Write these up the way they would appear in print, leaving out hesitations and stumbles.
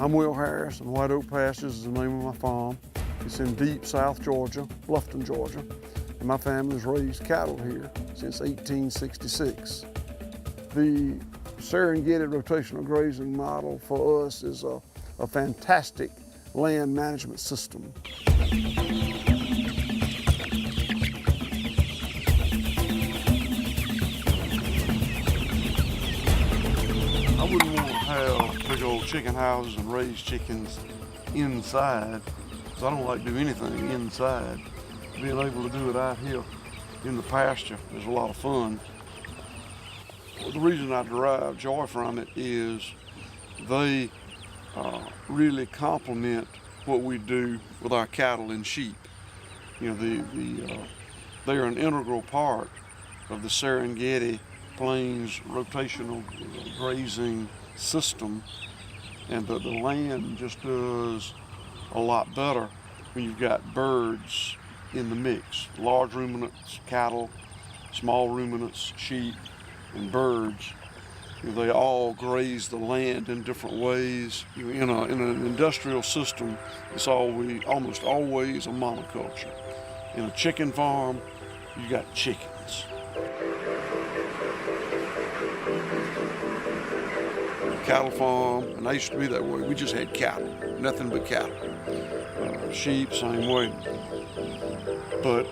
I'm Will Harris, and White Oak Pastures is the name of my farm. It's in deep South Georgia, Bluffton, Georgia, and my family's raised cattle here since 1866. The Serengeti rotational grazing model for us is a fantastic land management system. I wouldn't want to have big old chicken houses and raise chickens inside, because I don't like to do anything inside. Being able to do it out here in the pasture is a lot of fun. Well, the reason I derive joy from it is they really complement what we do with our cattle and sheep. You know, they are an integral part of the Serengeti Plains rotational grazing system, and the land just does a lot better when you've got birds in the mix. Large ruminants, cattle, small ruminants, sheep, and birds. You know, they all graze the land in different ways. In an industrial system, it's almost always a monoculture. In a chicken farm, you got chickens. Cattle farm, and I used to be that way. We just had cattle, nothing but cattle. Sheep, same way. But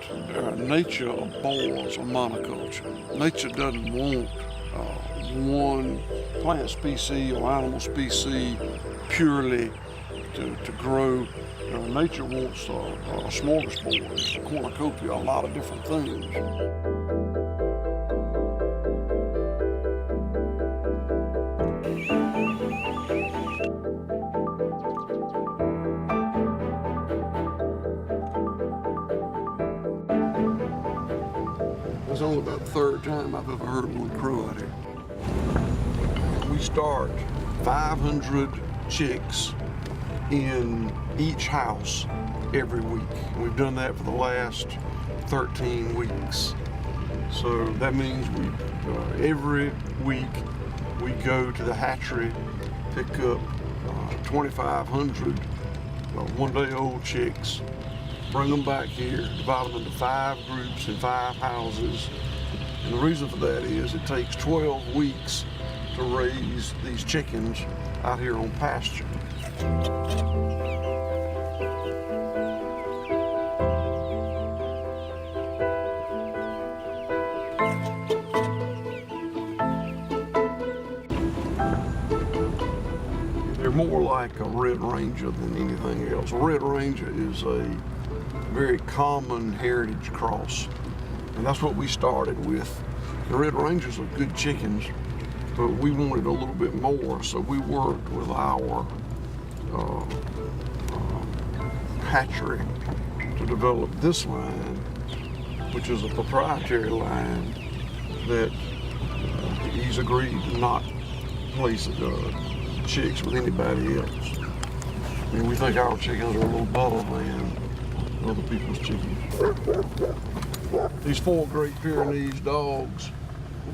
nature abhors a monoculture. Nature doesn't want one plant species or animal species purely to grow. Nature wants a smorgasbord, a cornucopia, a lot of different things. It's only about the third time I've ever heard one crow out here. We start 500 chicks in each house every week. And we've done that for the last 13 weeks. So that means every week we go to the hatchery, pick up 2,500 one-day-old chicks, bring them back here, divide them into 5 groups in 5 houses. And the reason for that is it takes 12 weeks to raise these chickens out here on pasture. They're more like a Red Ranger than anything else. A Red Ranger is a very common heritage cross, and that's what we started with. The Red Rangers are good chickens, but we wanted a little bit more, so we worked with our hatchery to develop this line, which is a proprietary line that he's agreed to not place chicks with anybody else. I mean, we think our chickens are a little better than other people's chickens. These 4 Great Pyrenees dogs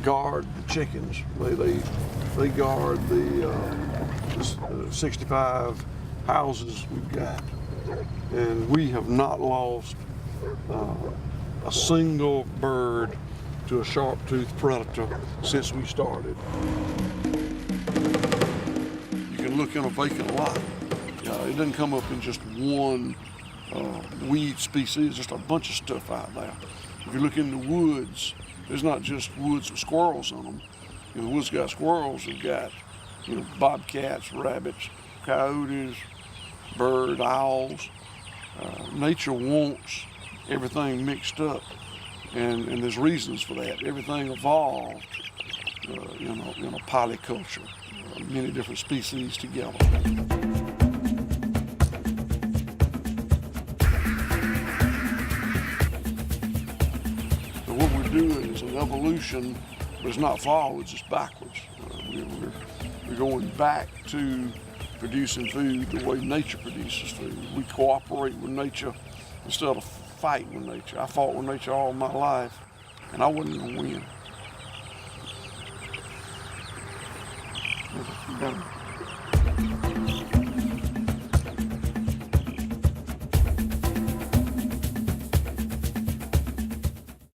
guard the chickens. They guard the 65 houses we've got, and we have not lost a single bird to a sharp-toothed predator since we started. You can look in a vacant lot. It doesn't come up in just one weed species, just a bunch of stuff out there. If you look in the woods, there's not just woods with squirrels in them. The woods got squirrels, we've got bobcats, rabbits, coyotes, birds, owls. Nature wants everything mixed up, and there's reasons for that. Everything evolved in a polyculture, many different species together. What we're doing is an evolution, but it's not forwards, it's backwards. We're going back to producing food the way nature produces food. We cooperate with nature instead of fighting with nature. I fought with nature all my life, and I wasn't going to win.